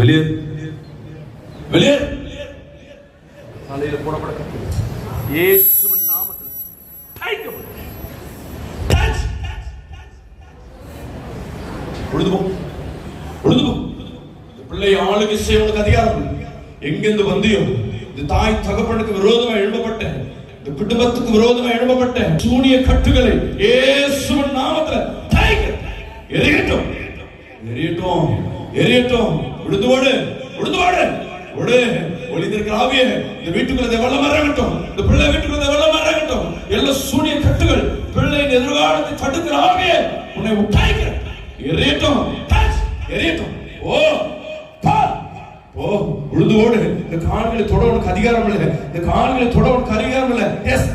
வெளியேறு, வெளியேறு. தலையில போடப்பட இயேசுவின் நாமத்தில் உழுது போ, உழுது போ. பிள்ளை ஆளுகை செய்ய உனக்கு அதிகாரம். எங்கிருந்து வந்தியோ, இந்த தாய் தகப்பனுக்கு விரோதமா எழுப்பப்பட்ட, இந்த குடும்பத்துக்கு விரோதமா எழுப்பப்பட்ட சூனிய கட்டுகளை இயேசுவின் நாமத்துல எரியட்டும், எரியட்டும், எரியட்டும். உழுது ஓடு, உழுது ஓடு, ஓடு. ஒளிந்திருக்கிற ஆவியே, இந்த வீட்டுக்குள்ள வெள்ளம் இறங்கட்டும், இந்த பிள்ளை வீட்டுக்குள்ள வெள்ளம் இறங்கட்டும். எல்லா சூனிய கட்டுகள், பிள்ளையின் எதிர்காலத்தை தடுக்கிற ஆவியே, உன்னை உட்டாய்க்கிற எரியட்டும், எரியட்டும். ஓ ஓ, உழுது ஓடு. இந்த கால்களை தொட உனக்கு அதிகாரம் இல்லை, இந்த கால்களை தொட உனக்கு அதிகாரம் இல்லை. எஸ்,